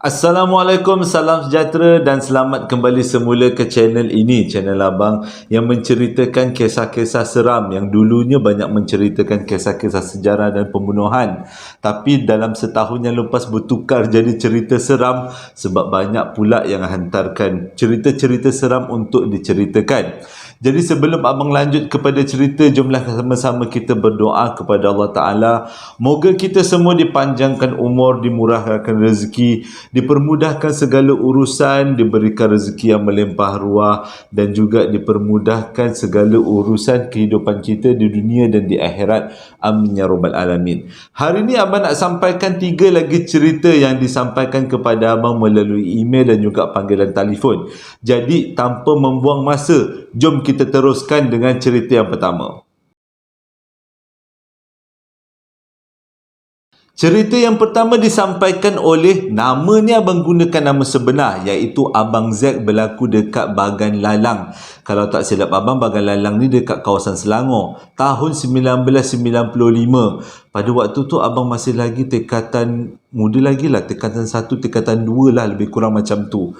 Assalamualaikum, salam sejahtera dan selamat kembali semula ke channel ini, channel Abang yang menceritakan kisah-kisah seram yang dulunya banyak menceritakan kisah-kisah sejarah dan pembunuhan. Tapi dalam setahun yang lepas bertukar jadi cerita seram sebab banyak pula yang hantarkan cerita-cerita seram untuk diceritakan. Jadi sebelum abang lanjut kepada cerita, jomlah sama-sama kita berdoa kepada Allah Ta'ala. Moga kita semua dipanjangkan umur, dimurahkan rezeki, dipermudahkan segala urusan, diberikan rezeki yang melimpah ruah dan juga dipermudahkan segala urusan kehidupan kita di dunia dan di akhirat. Amin ya rabbal alamin. Hari ini abang nak sampaikan 3 lagi cerita yang disampaikan kepada abang melalui email dan juga panggilan telefon. Jadi tanpa membuang masa, jom kita teruskan dengan cerita yang pertama. Cerita yang pertama disampaikan oleh, nama ni abang gunakan nama sebenar, iaitu Abang Zack, berlaku dekat Bagan Lalang. Kalau tak silap abang, Bagan Lalang ni dekat kawasan Selangor. Tahun 1995. Pada waktu tu abang masih lagi tingkatan muda lagi lah, tingkatan 1, tingkatan 2 lah, lebih kurang macam tu.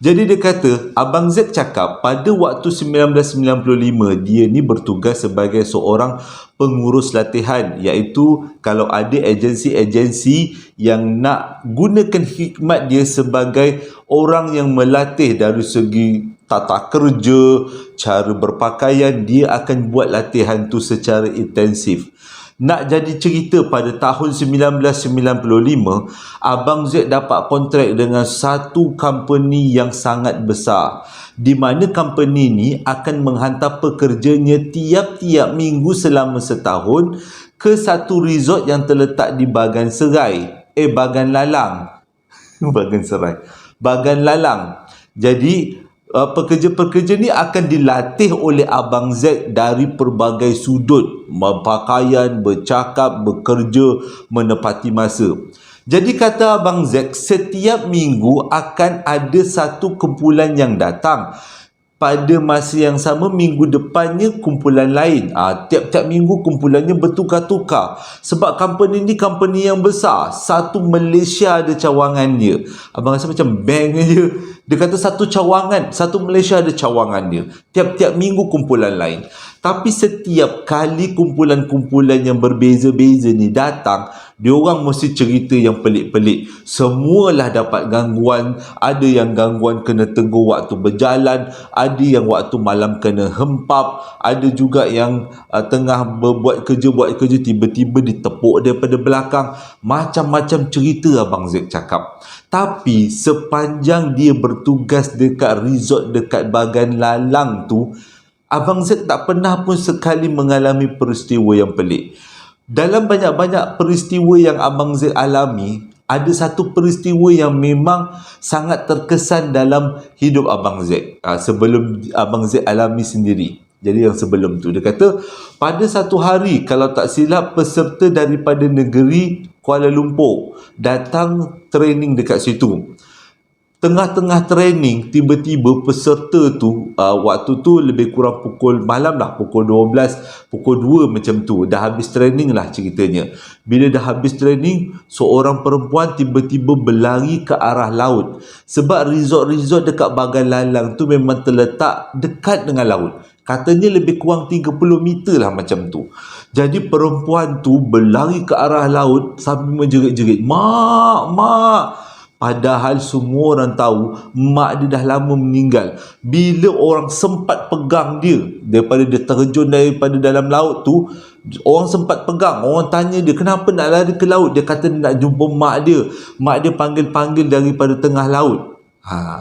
Jadi dia kata, Abang Zack cakap pada waktu 1995 dia ni bertugas sebagai seorang pengurus latihan, iaitu kalau ada agensi-agensi yang nak gunakan khidmat dia sebagai orang yang melatih dari segi tata kerja, cara berpakaian, dia akan buat latihan tu secara intensif. Nak jadi cerita, pada tahun 1995, Abang Zack dapat kontrak dengan satu company yang sangat besar, di mana company ni akan menghantar pekerjanya tiap-tiap minggu selama setahun ke satu resort yang terletak di Bagan Serai. Bagan Lalang. Bagan Serai. Bagan Lalang. Jadi pekerja-pekerja ni akan dilatih oleh Abang Zack dari pelbagai sudut, berpakaian, bercakap, bekerja, menepati masa. Jadi kata Abang Zack, setiap minggu akan ada satu kumpulan yang datang. Pada masa yang sama, minggu depannya kumpulan lain. Tiap-tiap minggu kumpulannya bertukar-tukar. Sebab company ni company yang besar. Satu Malaysia ada cawangan dia. Abang rasa macam bank je. Dia kata satu cawangan, satu Malaysia ada cawangan dia. Tiap-tiap minggu kumpulan lain. Tapi setiap kali kumpulan-kumpulan yang berbeza-beza ni datang, diorang mesti cerita yang pelik-pelik. Semualah dapat gangguan. Ada yang gangguan kena tegur waktu berjalan, ada yang waktu malam kena hempap, ada juga yang tengah buat kerja tiba-tiba ditepuk daripada belakang. Macam-macam cerita Abang Zack cakap. Tapi sepanjang dia bertugas dekat resort dekat Bagan Lalang tu, Abang Zack tak pernah pun sekali mengalami peristiwa yang pelik. Dalam banyak-banyak peristiwa yang Abang Zack alami, ada satu peristiwa yang memang sangat terkesan dalam hidup Abang Zack sebelum Abang Zack alami sendiri. Jadi yang sebelum tu, dia kata pada satu hari, kalau tak silap, peserta daripada negeri Kuala Lumpur datang training dekat situ. Tengah-tengah training, tiba-tiba peserta tu, waktu tu lebih kurang pukul malam lah, pukul 12, pukul 2 macam tu, dah habis training lah ceritanya. Bila dah habis training, seorang perempuan tiba-tiba berlari ke arah laut. Sebab resort-resort dekat Bagan Lalang tu memang terletak dekat dengan laut. Katanya lebih kurang 30 meter lah macam tu. Jadi perempuan tu berlari ke arah laut sambil menjerit-jerit, "Mak, mak!" Padahal semua orang tahu mak dia dah lama meninggal. Bila orang sempat pegang dia, daripada dia terjun daripada dalam laut tu, orang sempat pegang. Orang tanya dia, kenapa nak lari ke laut? Dia kata dia nak jumpa mak dia. Mak dia panggil-panggil daripada tengah laut.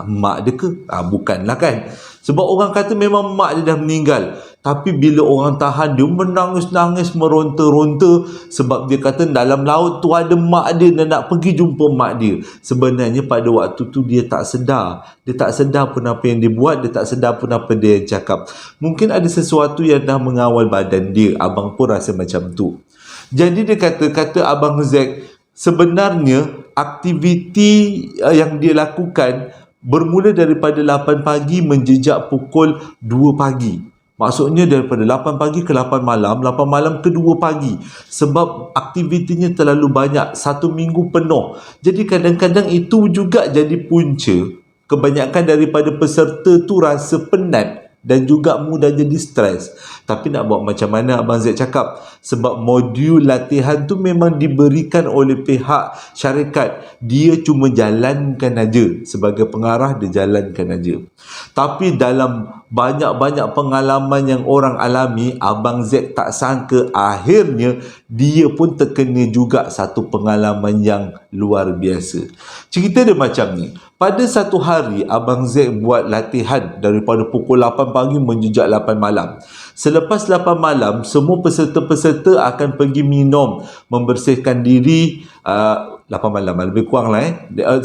Mak dia ke? Bukanlah kan. Sebab orang kata memang mak dia dah meninggal. Tapi bila orang tahan dia, menangis-nangis, meronta-ronta. Sebab dia kata dalam laut tu ada mak dia dan nak pergi jumpa mak dia. Sebenarnya pada waktu tu dia tak sedar. Dia tak sedar pun apa yang dia buat. Dia tak sedar pun apa dia yang cakap. Mungkin ada sesuatu yang dah mengawal badan dia. Abang pun rasa macam tu. Jadi dia kata Abang Zack, sebenarnya aktiviti yang dia lakukan bermula daripada 8 pagi menjejak pukul 2 pagi. Maksudnya daripada 8 pagi ke 8 malam, 8 malam ke 2 pagi. Sebab aktivitinya terlalu banyak, 1 minggu penuh. Jadi kadang-kadang itu juga jadi punca. Kebanyakan daripada peserta tu rasa penat dan juga mudah jadi stres. Tapi nak buat macam mana, Abang Zaid cakap, sebab modul latihan tu memang diberikan oleh pihak syarikat. Dia cuma jalankan aja. Sebagai pengarah, dia jalankan aja. Tapi dalam banyak-banyak pengalaman yang orang alami, Abang Zaid tak sangka akhirnya dia pun terkena juga satu pengalaman yang luar biasa. Cerita dia macam ni. Pada satu hari, Abang Zaid buat latihan daripada pukul 8 pagi menjejak 8 malam. Selepas 8 malam, semua peserta-peserta akan pergi minum, membersihkan diri. 8 malam, lebih kurang lah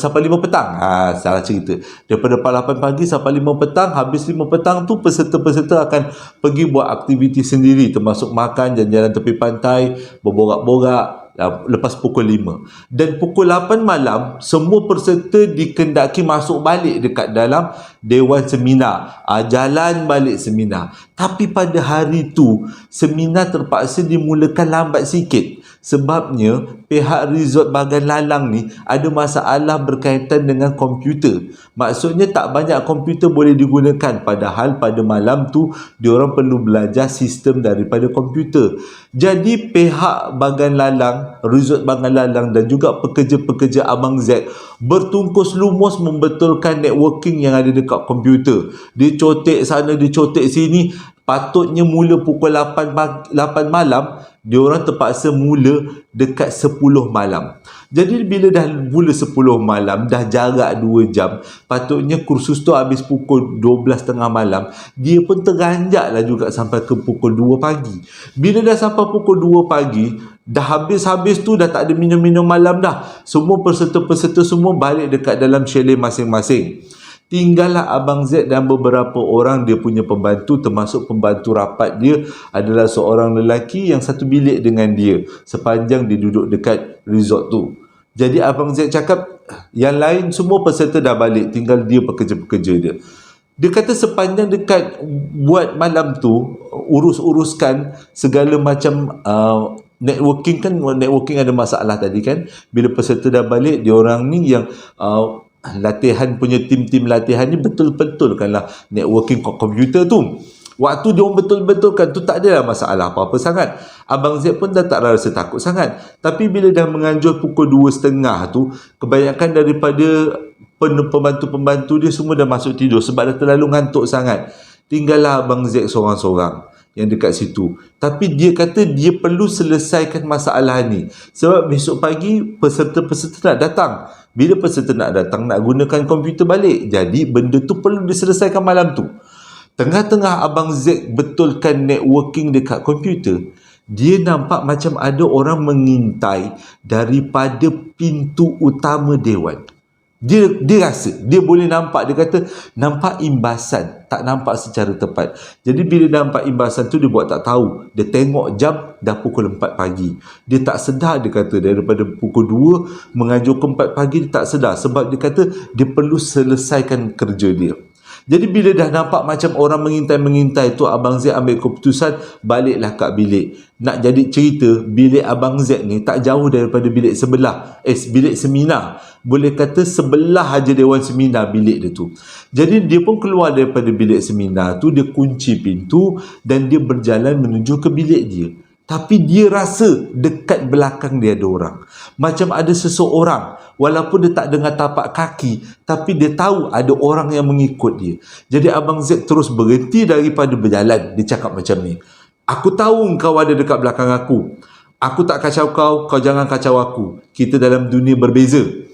sampai 5 petang. Salah cerita. Daripada 8 pagi sampai 5 petang, habis 5 petang tu peserta-peserta akan pergi buat aktiviti sendiri, termasuk makan, jalan-jalan tepi pantai, berborak-borak. Lepas pukul 5 dan pukul 8 malam, semua peserta dikendaki masuk balik dekat dalam dewan seminar, jalan balik seminar. Tapi pada hari tu seminar terpaksa dimulakan lambat sikit. Sebabnya pihak resort Bagan Lalang ni ada masalah berkaitan dengan komputer. Maksudnya tak banyak komputer boleh digunakan, padahal pada malam tu diorang perlu belajar sistem daripada komputer. Jadi pihak Bagan Lalang, resort Bagan Lalang dan juga pekerja-pekerja Abang Zaid bertungkus lumus membetulkan networking yang ada dekat komputer. Dia cotek sana, dia cotek sini. Patutnya mula pukul 8 malam, diorang terpaksa mula dekat 10 malam. Jadi bila dah mula 10 malam, dah jarak 2 jam, patutnya kursus tu habis pukul 12.30 malam. Dia pun terganjak lah juga sampai ke pukul 2 pagi. Bila dah sampai pukul 2 pagi, dah habis-habis tu dah tak ada minum-minum malam dah. Semua peserta-peserta semua balik dekat dalam chalet masing-masing. Tinggallah Abang Zaid dan beberapa orang dia punya pembantu, termasuk pembantu rapat dia adalah seorang lelaki yang satu bilik dengan dia sepanjang dia duduk dekat resort tu. Jadi Abang Zaid cakap yang lain semua peserta dah balik, tinggal dia pekerja-pekerja dia. Dia kata sepanjang dekat buat malam tu, urus-uruskan segala macam networking kan, networking ada masalah tadi kan. Bila peserta dah balik, diorang ni yang latihan punya tim-tim latihan ni betul-betulkanlah networking komputer tu. Waktu dia orang betul-betulkan tu tak adalah masalah apa-apa sangat. Abang Zaid pun dah tak rasa takut sangat. Tapi bila dah menganjur pukul 2.30 tu, kebanyakan daripada pembantu-pembantu dia semua dah masuk tidur sebab dah terlalu ngantuk sangat. Tinggallah Abang Zaid seorang-seorang yang dekat situ. Tapi dia kata dia perlu selesaikan masalah ni sebab besok pagi peserta-peserta nak datang. Bila peserta nak datang, nak gunakan komputer balik. Jadi benda tu perlu diselesaikan malam tu. Tengah-tengah Abang Zaid betulkan networking dekat komputer, dia nampak macam ada orang mengintai daripada pintu utama dewan. Dia rasa, dia boleh nampak, dia kata nampak imbasan, tak nampak secara tepat. Jadi bila nampak imbasan tu, dia buat tak tahu. Dia tengok jam, dah pukul 4 pagi. Dia tak sedar, dia kata daripada pukul 2 mengajuk ke 4 pagi, dia tak sedar. Sebab dia kata dia perlu selesaikan kerja dia. Jadi bila dah nampak macam orang mengintai-mengintai tu, Abang Zaid ambil keputusan baliklah kat bilik. Nak jadi cerita, bilik Abang Zaid ni tak jauh daripada bilik sebelah. Bilik seminar. Boleh kata sebelah aja dewan seminar bilik dia tu. Jadi dia pun keluar daripada bilik seminar tu, dia kunci pintu dan dia berjalan menuju ke bilik dia. Tapi dia rasa dekat belakang dia ada orang. Macam ada seseorang. Walaupun dia tak dengar tapak kaki, tapi dia tahu ada orang yang mengikut dia. Jadi Abang Zaid terus berhenti daripada berjalan. Dia cakap macam ni, aku tahu kau ada dekat belakang aku. Aku tak kacau kau, kau jangan kacau aku. Kita dalam dunia berbeza.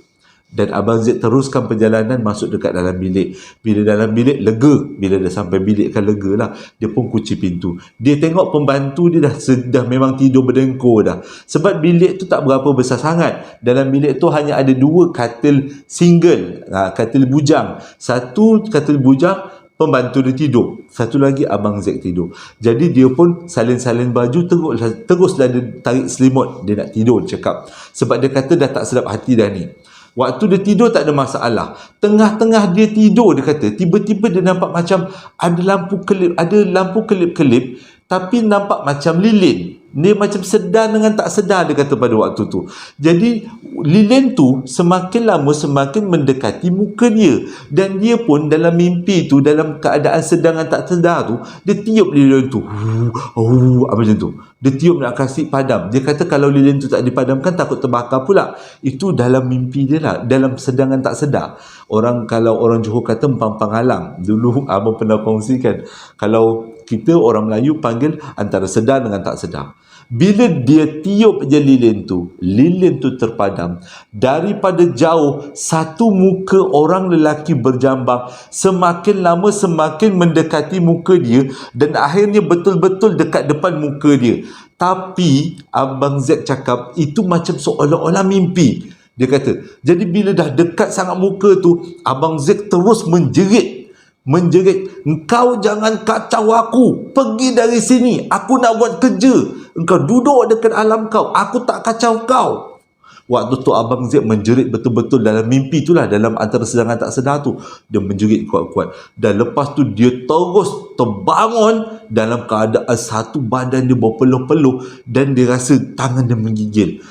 Dan Abang Zaid teruskan perjalanan masuk dekat dalam bilik. Bila dalam bilik, lega. Bila dah sampai bilik kan lega lah. Dia pun kunci pintu. Dia tengok pembantu dia dah memang tidur berdengkur dah. Sebab bilik tu tak berapa besar sangat. Dalam bilik tu hanya ada 2 katil single. Katil bujang. Satu katil bujang, pembantu dia tidur. Satu lagi Abang Zaid tidur. Jadi dia pun salin-salin baju, teruslah dia tarik selimut. Dia nak tidur, cakap. Sebab dia kata dah tak sedap hati dah ni. Waktu dia tidur tak ada masalah. Tengah-tengah dia tidur, dia kata, tiba-tiba dia nampak macam ada lampu kelip-kelip, tapi nampak macam lilin. Dia macam sedar dengan tak sedar, dia kata pada waktu tu. Jadi lilin tu semakin lama semakin mendekati muka dia, dan dia pun dalam mimpi tu, dalam keadaan sedang dan tak sedar tu, dia tiup lilin tu. Macam tu. Dia tiup nak kasih padam. Dia kata kalau lilin tu tak dipadamkan takut terbakar pula. Itu dalam mimpi dia lah, dalam sedang dan tak sedar. Kalau orang Johor kata empang-pang halang. Dulu abang pernah kongsikan, kalau kita orang Melayu panggil antara sedar dengan tak sedar. Bila dia tiup je lilin tu terpadam. Daripada jauh, satu muka orang lelaki berjambang semakin lama semakin mendekati muka dia, dan akhirnya betul-betul dekat depan muka dia. Tapi Abang Z cakap itu macam seolah-olah mimpi. Dia kata, jadi bila dah dekat sangat muka tu, Abang Z terus menjerit, engkau jangan kacau aku, pergi dari sini, aku nak buat kerja, engkau duduk dekat alam kau, aku tak kacau kau. Waktu tu Abang Z menjerit betul-betul dalam mimpi itulah, dalam antara sedang tak sedar tu, dia menjerit kuat-kuat. Dan lepas tu dia terus terbangun dalam keadaan satu badan dia berpeluh-peluh, dan dia rasa tangan dia menggigil.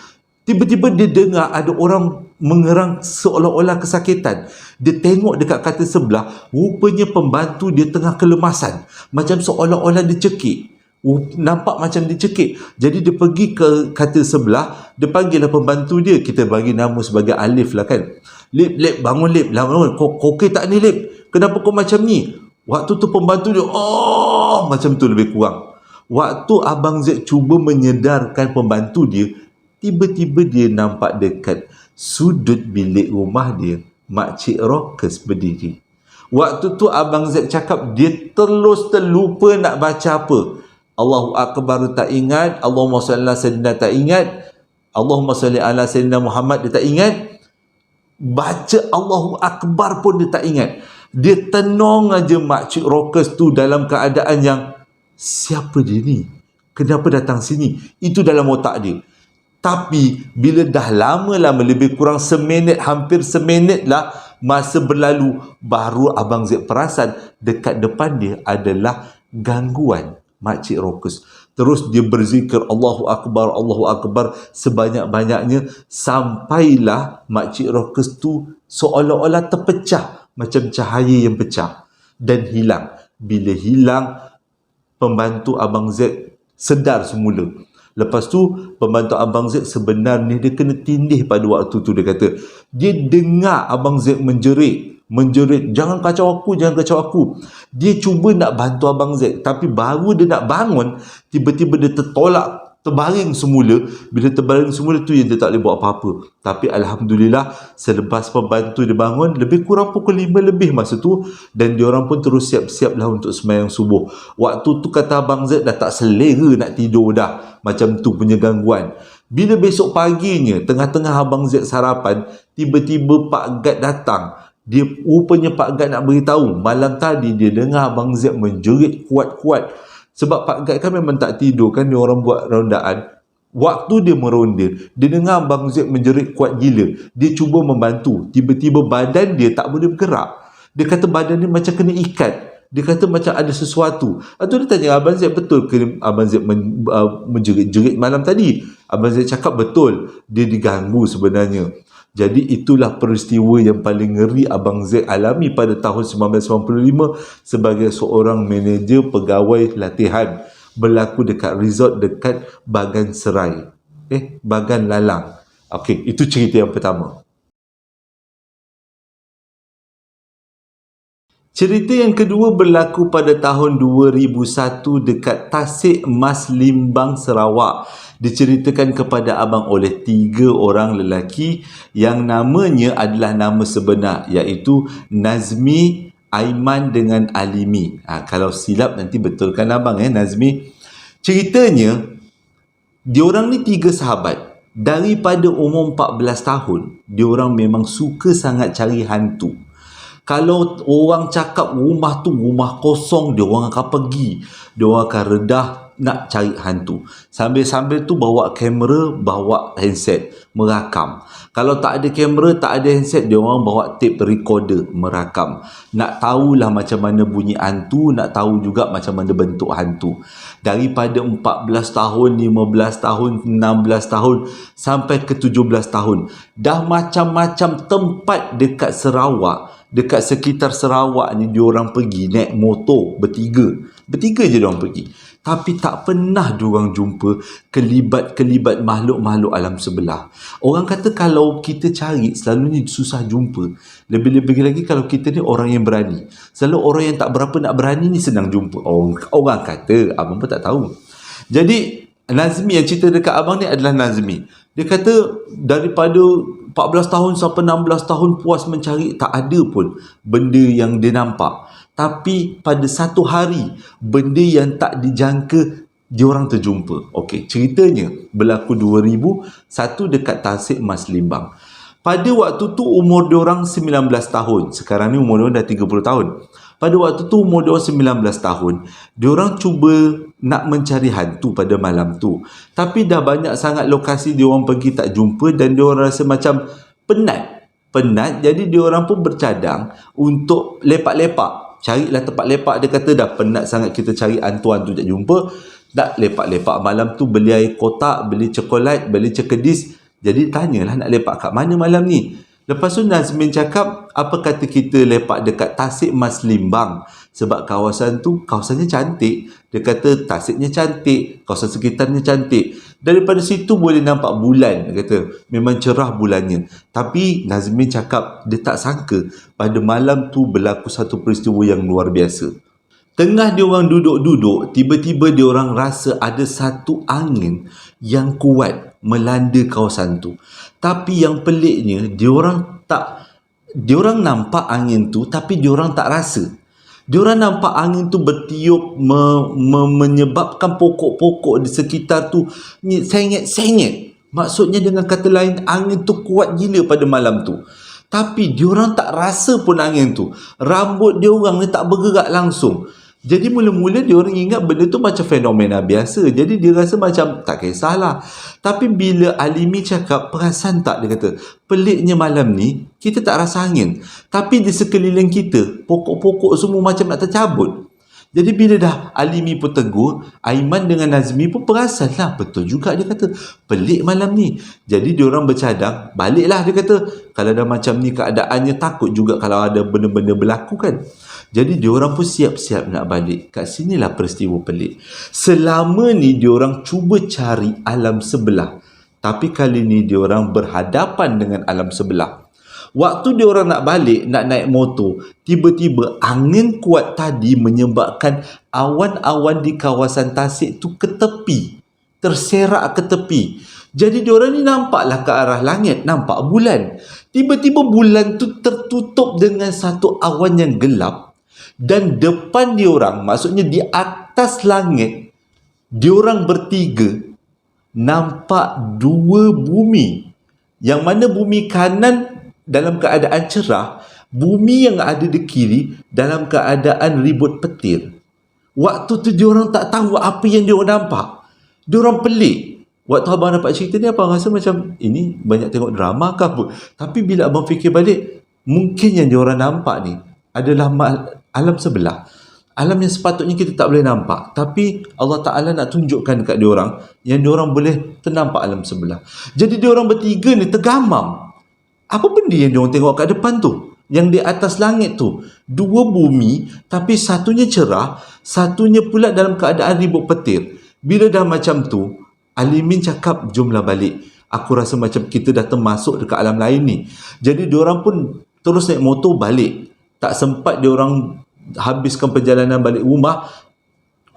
Tiba-tiba dia dengar ada orang mengerang seolah-olah kesakitan. Dia tengok dekat katil sebelah, rupanya pembantu dia tengah kelemasan, macam seolah-olah dicekik. Nampak macam dicekik. Jadi dia pergi ke katil sebelah, dia panggil lah pembantu dia, kita bagi nama sebagai Alif lah kan. Lip, bangun Lip, bangun. Kau okey tak ni Lip? Kenapa kau macam ni? Waktu tu pembantu dia, macam tu lebih kurang. Waktu Abang Z cuba menyedarkan pembantu dia, tiba-tiba dia nampak dekat sudut bilik rumah dia, Makcik Rockers berdiri. Waktu tu Abang Z cakap dia terlupa nak baca apa. Allahu Akbar tak ingat, Allahumma salli ala sayyidina tak ingat, Allahumma salli ala sayyidina Muhammad dia tak ingat, baca Allahu Akbar pun dia tak ingat. Dia tenung aja Makcik Rockers tu dalam keadaan yang, siapa dia ni? Kenapa datang sini? Itu dalam otak dia. Tapi bila dah lama-lama, lebih kurang hampir seminit lah masa berlalu, baru Abang Z perasan dekat depan dia adalah gangguan Makcik Rockers. Terus dia berzikir Allahu Akbar sebanyak-banyaknya, sampailah Makcik Rockers tu seolah-olah terpecah, macam cahaya yang pecah dan hilang. Bila hilang, pembantu Abang Z sedar semula. Lepas tu pembantu Abang Z sebenarnya dia kena tindih pada waktu tu. Dia kata dia dengar Abang Z menjerit, jangan kacau aku. Dia cuba nak bantu Abang Z, tapi baru dia nak bangun, tiba-tiba dia terbaring semula. Bila terbaring semula tu yang dia tak boleh buat apa-apa. Tapi Alhamdulillah, selepas pembantu dia bangun, lebih kurang pukul 5 lebih masa tu, dan diorang pun terus siap-siap lah untuk sembahyang subuh. Waktu tu kata Abang Z dah tak selera nak tidur dah, macam tu punya gangguan. Bila besok paginya, tengah-tengah Abang Z sarapan, tiba-tiba Pak Gad datang. Rupanya Pak Gad nak beritahu, malam tadi dia dengar Abang Z menjerit kuat-kuat. Sebab Pak Gad kan memang tak tidur kan, dia orang buat rondaan. Waktu dia meronda, dia dengar Abang Z menjerit kuat gila. Dia cuba membantu, tiba-tiba badan dia tak boleh bergerak. Dia kata badan dia macam kena ikat. Dia kata macam ada sesuatu. Lepas tu dia tanya Abang Z, betul ke Abang Z menjerit-jerit malam tadi? Abang Z cakap betul, dia diganggu sebenarnya. Jadi itulah peristiwa yang paling ngeri Abang Z alami pada tahun 1995 sebagai seorang manager pegawai latihan. Berlaku dekat resort dekat Bagan Serai. Bagan Lalang. Okey, itu cerita yang pertama. Cerita yang kedua berlaku pada tahun 2001 dekat Tasik Mas Limbang, Sarawak. Diceritakan kepada abang oleh 3 orang lelaki yang namanya adalah nama sebenar, iaitu Nazmi, Aiman dengan Alimi. Kalau silap nanti betulkan abang Nazmi. Ceritanya, diorang ni 3 sahabat. Daripada umur 14 tahun, diorang memang suka sangat cari hantu. Kalau orang cakap rumah tu rumah kosong, dia orang akan pergi. Dia orang akan redah nak cari hantu. Sambil-sambil tu bawa kamera, bawa handset, merakam. Kalau tak ada kamera, tak ada handset, dia orang bawa tape recorder, merakam. Nak tahulah macam mana bunyi hantu, nak tahu juga macam mana bentuk hantu. Daripada 14 tahun, 15 tahun, 16 tahun, sampai ke 17 tahun. Dah macam-macam tempat dekat Sarawak, dekat sekitar Sarawak ni diorang pergi naik motor bertiga je diorang pergi, tapi tak pernah diorang jumpa kelibat makhluk-makhluk alam sebelah. Orang kata kalau kita cari selalunya susah jumpa, lebih-lebih lagi kalau kita ni orang yang berani. Selalu orang yang tak berapa nak berani ni senang jumpa. Orang kata, abang pun tak tahu. Jadi Nazmi yang cerita dekat abang ni adalah Nazmi. Dia kata daripada 14 tahun sampai 16 tahun puas mencari, tak ada pun benda yang dia nampak. Tapi pada satu hari, benda yang tak dijangka diorang terjumpa. Okey, ceritanya berlaku 2001 dekat Tasik Mas Limbang. Pada waktu tu umur diorang 19 tahun. Sekarang ni umur diorang dah 30 tahun. Pada waktu tu umur diorang 19 tahun. Diorang cuba nak mencari hantu pada malam tu. Tapi dah banyak sangat lokasi diorang pergi tak jumpa dan diorang rasa macam penat. Jadi diorang pun bercadang untuk lepak-lepak. Carilah tempat lepak. Dia kata dah penat sangat kita cari hantu-hantu tak jumpa. Tak lepak-lepak malam tu, beli air kotak, beli cokolat, beli cekedis. Jadi tanyalah nak lepak kat mana malam ni. Lepas tu Nazmin cakap, apa kata kita lepak dekat Tasik Mas Limbang. Sebab kawasannya cantik. Dia kata Tasiknya cantik, kawasan sekitarnya cantik. Daripada situ boleh nampak bulan. Dia kata memang cerah bulannya. Tapi Nazmin cakap dia tak sangka pada malam tu berlaku satu peristiwa yang luar biasa. Tengah diorang duduk-duduk, tiba-tiba diorang rasa ada satu angin yang kuat melanda kawasan tu. Tapi yang peliknya, diorang nampak angin tu tapi diorang tak rasa. Diorang nampak angin tu bertiup menyebabkan pokok-pokok di sekitar tu sengit-sengit. Maksudnya dengan kata lain, angin tu kuat gila pada malam tu. Tapi diorang tak rasa pun angin tu. Rambut diorang ni tak bergerak langsung. Jadi mula-mula diorang ingat benda tu macam fenomena biasa. Jadi dia rasa macam tak kisahlah. Tapi bila Alimi cakap, perasan tak, dia kata, peliknya malam ni kita tak rasa angin. Tapi di sekeliling kita, pokok-pokok semua macam nak tercabut. Jadi bila dah Alimi pun tegur, Aiman dengan Nazmi pun perasan lah. Betul juga, dia kata, pelik malam ni. Jadi diorang bercadang, baliklah, dia kata. Kalau dah macam ni keadaannya, takut juga kalau ada benda-benda berlaku kan. Jadi diorang pun siap-siap nak balik. Kat sinilah peristiwa pelik. Selama ni diorang cuba cari alam sebelah. Tapi kali ni diorang berhadapan dengan alam sebelah. Waktu diorang nak balik, nak naik motor, tiba-tiba angin kuat tadi menyebabkan awan-awan di kawasan Tasik tu ke tepi. Terserak ke tepi. Jadi diorang ni nampaklah ke arah langit, nampak bulan. Tiba-tiba bulan tu tertutup dengan satu awan yang gelap. Dan depan diorang, maksudnya di atas langit, diorang bertiga nampak dua bumi. Yang mana bumi kanan dalam keadaan cerah, bumi yang ada di kiri dalam keadaan ribut petir. Waktu tu diorang tak tahu apa yang diorang nampak. Diorang pelik. Waktu abang dapat cerita ni, abang rasa macam ini banyak tengok drama ke apa. Tapi bila abang fikir balik, mungkin yang diorang nampak ni adalah alam sebelah. Alam yang sepatutnya kita tak boleh nampak. Tapi Allah Ta'ala nak tunjukkan dekat diorang yang diorang boleh ternampak alam sebelah. Jadi diorang bertiga ni tergamam. Apa benda yang diorang tengok kat depan tu? Yang di atas langit tu. Dua bumi, tapi satunya cerah, satunya pula dalam keadaan ribut petir. Bila dah macam tu, Alimin cakap, jomlah balik. Aku rasa macam kita dah termasuk dekat alam lain ni. Jadi diorang pun terus naik motor balik. Tak sempat diorang habiskan perjalanan balik rumah,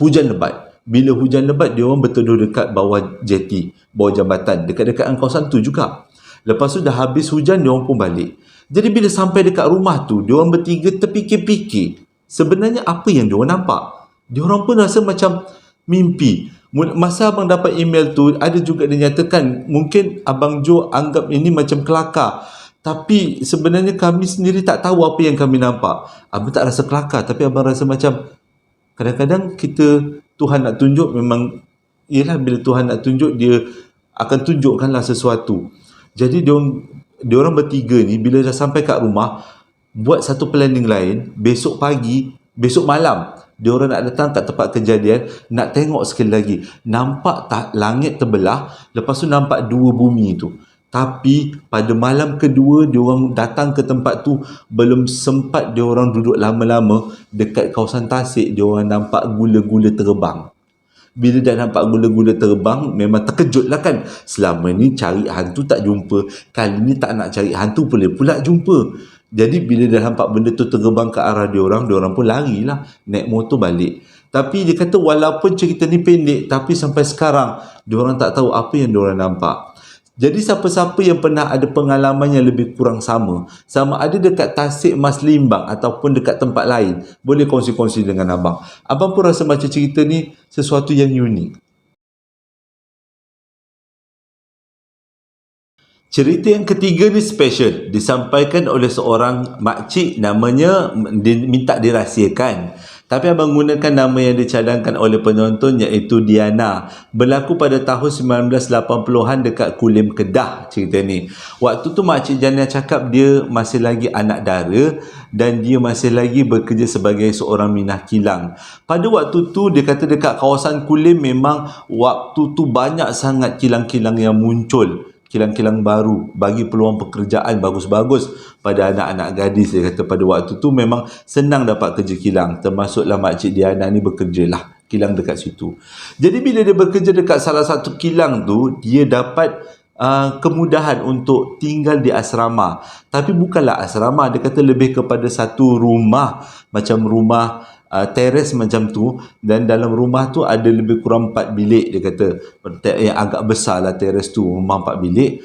hujan lebat. Bila hujan lebat, diorang berteduh dekat bawah jeti, bawah jambatan, dekat-dekat kawasan tu juga. Lepas tu dah habis hujan, diorang pun balik. Jadi bila sampai dekat rumah tu, diorang bertiga terfikir-fikir sebenarnya apa yang diorang nampak. Diorang pun rasa macam mimpi. Masa abang dapat email tu, ada juga dinyatakan mungkin Abang Jo anggap ini macam kelakar. Tapi sebenarnya kami sendiri tak tahu apa yang kami nampak. Abang tak rasa kelakar, tapi abang rasa macam kadang-kadang kita Tuhan nak tunjuk memang, ialah bila Tuhan nak tunjuk, dia akan tunjukkanlah sesuatu. Jadi diorang bertiga ni bila dah sampai kat rumah, buat satu planning lain. Besok pagi, besok malam, diorang nak datang kat tempat kejadian, nak tengok sekali lagi. Nampak tak langit terbelah, lepas tu nampak dua bumi tu. Tapi pada malam kedua diorang datang ke tempat tu, belum sempat diorang duduk lama-lama, dekat kawasan tasik diorang nampak gula-gula terbang. Bila dah nampak gula-gula terbang, memang terkejut lah kan. Selama ni cari hantu tak jumpa, kali ni tak nak cari hantu boleh pula jumpa. Jadi bila dah nampak benda tu terbang ke arah diorang pun larilah, naik motor balik. Tapi dia kata walaupun cerita ni pendek, tapi sampai sekarang diorang tak tahu apa yang diorang nampak. Jadi siapa-siapa yang pernah ada pengalaman yang lebih kurang sama ada dekat Tasik Mas Limbang ataupun dekat tempat lain, boleh kongsi-kongsi dengan abang. Abang pun rasa macam cerita ni sesuatu yang unik. Cerita yang ketiga ni special, disampaikan oleh seorang makcik, namanya minta dirahsiakan. Tapi abang gunakan nama yang dicadangkan oleh penonton, iaitu Diana. Berlaku pada tahun 1980-an dekat Kulim, Kedah cerita ni. Waktu tu makcik Diana cakap dia masih lagi anak dara dan dia masih lagi bekerja sebagai seorang minah kilang. Pada waktu tu dia kata dekat kawasan Kulim memang waktu tu banyak sangat kilang-kilang yang muncul. Kilang-kilang baru bagi peluang pekerjaan bagus-bagus pada anak-anak gadis. Dia kata pada waktu tu memang senang dapat kerja kilang, termasuklah makcik Diana ni bekerja lah kilang dekat situ. Jadi bila dia bekerja dekat salah satu kilang tu, dia dapat kemudahan untuk tinggal di asrama. Tapi bukanlah asrama, dia kata lebih kepada satu rumah, macam rumah teres macam tu, dan dalam rumah tu ada lebih kurang 4 bilik. Dia kata yang agak besar lah teres tu, rumah 4 bilik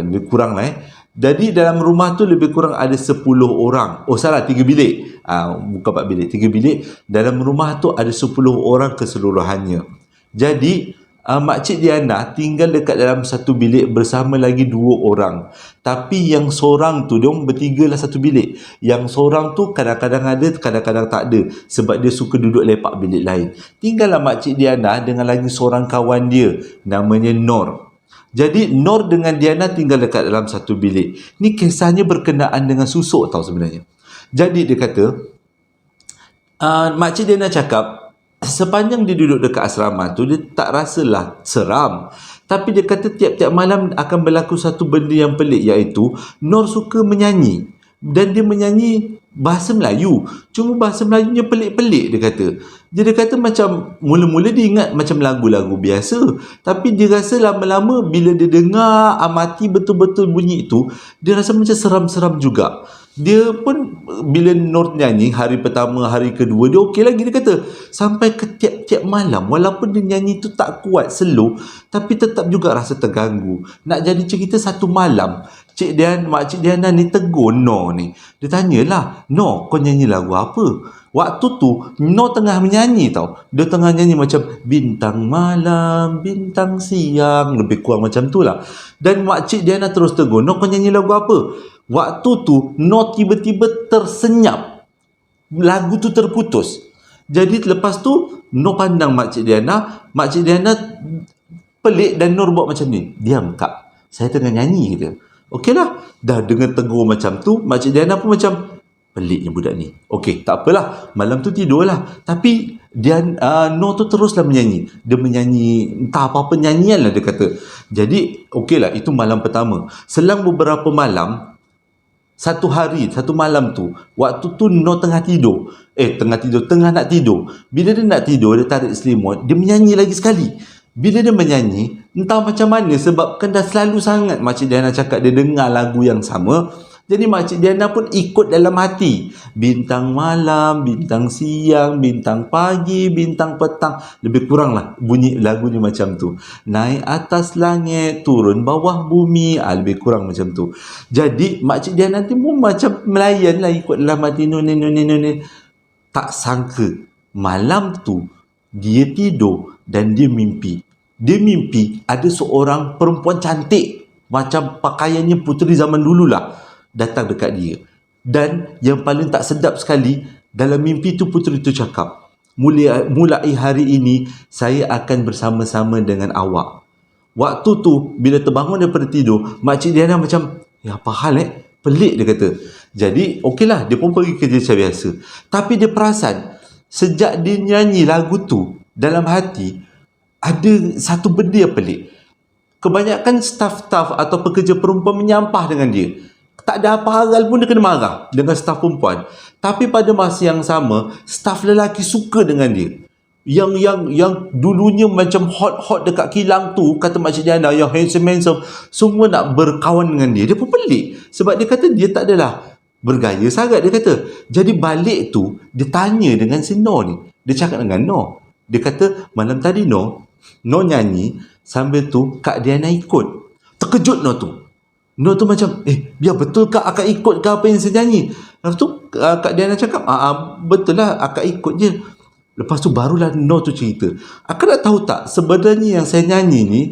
lebih kurang lah Jadi dalam rumah tu lebih kurang ada 10 orang. Oh salah, 3 bilik, bukan 4 bilik, 3 bilik. Dalam rumah tu ada 10 orang keseluruhannya. Jadi makcik Diana tinggal dekat dalam satu bilik bersama lagi 2 orang. Tapi yang seorang tu, dia orang bertiga lah satu bilik. Yang seorang tu kadang-kadang ada, kadang-kadang tak ada, sebab dia suka duduk lepak bilik lain. Tinggallah makcik Diana dengan lagi seorang kawan dia, namanya Nor. Jadi Nor dengan Diana tinggal dekat dalam satu bilik. Ni kisahnya berkenaan dengan susuk tau sebenarnya. Jadi dia kata, makcik Diana cakap, sepanjang dia duduk dekat asrama tu, dia tak rasalah seram. Tapi dia kata tiap-tiap malam akan berlaku satu benda yang pelik, iaitu Nor suka menyanyi. Dan dia menyanyi bahasa Melayu. Cuma bahasa Melayunya pelik-pelik, dia kata. Dia kata macam mula-mula dia ingat macam lagu-lagu biasa. Tapi dia rasa lama-lama bila dia dengar, amati betul-betul bunyi itu, dia rasa macam seram-seram juga. Dia pun bila Nur nyanyi hari pertama, hari kedua, dia okey lagi, dia kata. Sampai ke tiap-tiap malam, walaupun dia nyanyi tu tak kuat, slow, tapi tetap juga rasa terganggu. Nak jadi cerita satu malam, makcik Diana ni tegur Nur ni. Dia tanyalah, Nur, kau nyanyi lagu apa? Waktu tu, Nur tengah menyanyi tau. Dia tengah nyanyi macam bintang malam, bintang siang, lebih kurang macam tu lah. Dan makcik Diana terus tegur, Nur, kau nyanyi lagu apa? Waktu tu, Nur tiba-tiba tersenyap. Lagu tu terputus. Jadi lepas tu, Nur pandang makcik Diana. Makcik Diana pelik dan Nur buat macam ni. Diam kak, saya tengah nyanyi, kita. Okeylah. Dah dengar tegur macam tu, makcik Diana pun macam, peliknya budak ni. Okey, tak apalah. Malam tu tidurlah. Tapi Nur tu teruslah menyanyi. Dia menyanyi, entah apa-apa nyanyian lah dia kata. Jadi, okeylah, itu malam pertama. Selang beberapa malam, satu malam tu, waktu tu Nur tengah nak tidur. Bila dia nak tidur, dia tarik selimut, dia menyanyi lagi sekali. Bila dia menyanyi, entah macam mana, sebab kan dah selalu sangat makcik Diana cakap dia dengar lagu yang sama. Jadi makcik Diana pun ikut dalam hati. Bintang malam, bintang siang, bintang pagi, bintang petang. Lebih kurang lah bunyi lagu ni macam tu. Naik atas langit, turun bawah bumi. Lebih kurang macam tu. Jadi makcik Diana pun macam melayan lah, ikut dalam hati. Tak sangka malam tu dia tidur dan dia mimpi. Dia mimpi ada seorang perempuan cantik, macam pakaiannya puteri zaman dulu lah, datang dekat dia. Dan yang paling tak sedap sekali, dalam mimpi tu puteri tu cakap, mulai hari ini saya akan bersama-sama dengan awak. Waktu tu bila terbangun daripada tidur, Makcik Diana macam, ya apa hal pelik dia kata. Jadi okeylah, dia pun pergi kerja macam biasa. Tapi dia perasan sejak dia nyanyi lagu tu dalam hati ada satu benda yang pelik. Kebanyakan staf-staf atau pekerja perempuan menyampah dengan dia. Tak ada apa hal pun dia kena marah dengan staf perempuan. Tapi pada masa yang sama, staf lelaki suka dengan dia. Yang dulunya macam hot dekat kilang tu, kata Makcik Diana, yang handsome, semua nak berkawan dengan dia. Dia pun pelik. Sebab dia kata dia tak adalah bergaya sangat, dia kata. Jadi balik tu, dia tanya dengan si Noh ni. Dia cakap dengan Noh. Dia kata, malam tadi Noh nyanyi, sambil tu Kak Diana ikut. Terkejut Noh tu. Noh tu macam, biar betul Kak akak ikut ke apa yang saya nyanyi? Lepas tu Kak Diana cakap, betul lah akak ikut je. Lepas tu barulah Noh tu cerita, akak nak tahu tak, sebenarnya yang saya nyanyi ni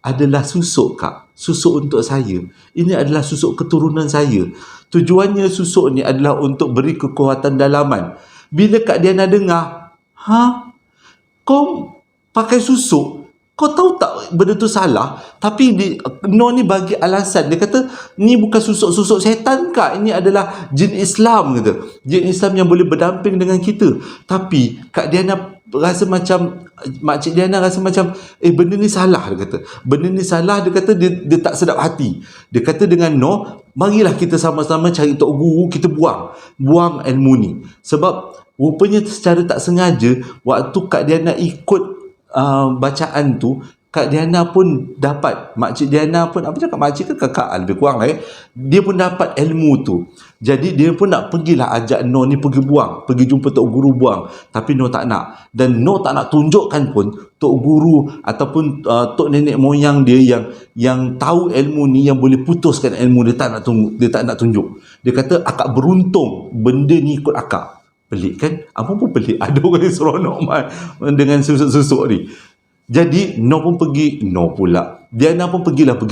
adalah susuk Kak. Susuk untuk saya. Ini adalah susuk keturunan saya. Tujuannya susuk ni adalah untuk beri kekuatan dalaman. Bila Kak Diana dengar, kau pakai susuk, kau tahu tak benda tu salah? Tapi Noh ni bagi alasan. Dia kata, ni bukan susuk-susuk setan Kak. Ini adalah jin Islam, kata. Jin Islam yang boleh berdamping dengan kita. Tapi Kak Diana rasa macam, Makcik Diana rasa macam, benda ni salah, dia kata. Benda ni salah, dia kata, dia tak sedap hati. Dia kata dengan Noh, marilah kita sama-sama cari Tok Guru, kita buang ilmu ni. Sebab rupanya secara tak sengaja, waktu Kak Diana ikut bacaan tu, Kak Diana pun dapat, Makcik Diana pun, apa cakap makcik ke kakak, lebih kurang lah dia pun dapat ilmu tu. Jadi dia pun nak pergilah ajak Noh ni pergi jumpa Tok Guru buang. Tapi Noh tak nak. Dan Noh tak nak tunjukkan pun Tok Guru ataupun Tok Nenek moyang dia yang tahu ilmu ni, yang boleh putuskan ilmu, dia tak nak tunjuk. Dia kata, akak beruntung benda ni ikut akak. Pelik kan? Apa pun pelik. Ada orang yang seronok dengan susuk-susuk ni. Jadi Diana pun pergi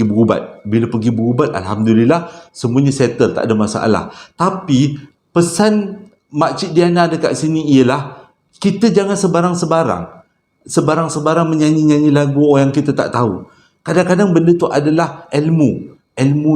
berubat. Bila pergi berubat, Alhamdulillah semuanya settle, tak ada masalah. Tapi pesan Makcik Diana dekat sini ialah, kita jangan sebarang menyanyi-nyanyi lagu orang yang kita tak tahu. Kadang-kadang benda tu adalah ilmu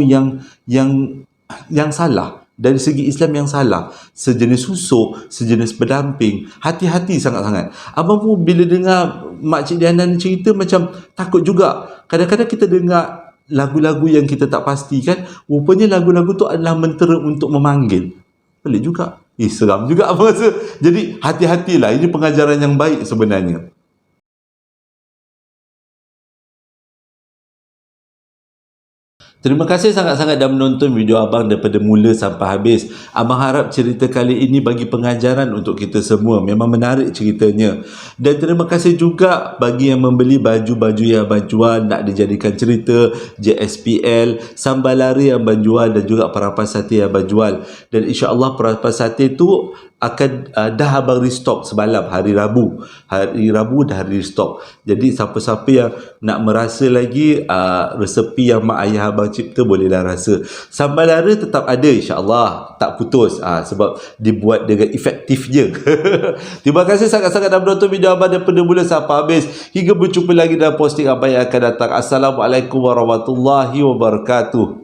yang salah. Dari segi Islam yang salah, sejenis susuk, sejenis berdamping. Hati-hati sangat-sangat. Abang pun bila dengar Makcik Diana ni cerita, macam takut juga. Kadang-kadang kita dengar lagu-lagu yang kita tak pastikan, rupanya lagu-lagu tu adalah mentera untuk memanggil. Pelik juga. Seram juga apa rasa. Jadi hati-hatilah, ini pengajaran yang baik sebenarnya. Terima kasih sangat-sangat dah menonton video abang daripada mula sampai habis. Abang harap cerita kali ini bagi pengajaran untuk kita semua. Memang menarik ceritanya. Dan terima kasih juga bagi yang membeli baju-baju yang abang jual, nak dijadikan cerita, JSPL, sambal lari yang abang jual, dan juga perapas sate yang abang jual. Dan insya-Allah perapas sate tu akan dah abang restock semalam, hari Rabu dah restock. Jadi siapa-siapa yang nak merasa lagi resepi yang mak ayah abang cipta, bolehlah rasa. Sambal lara tetap ada insya-Allah, tak putus sebab dibuat dengan efektif je. Terima kasih sangat-sangat dah menonton video abang daripada mula sampai habis. Hingga berjumpa lagi dalam posting abang yang akan datang. Assalamualaikum warahmatullahi wabarakatuh.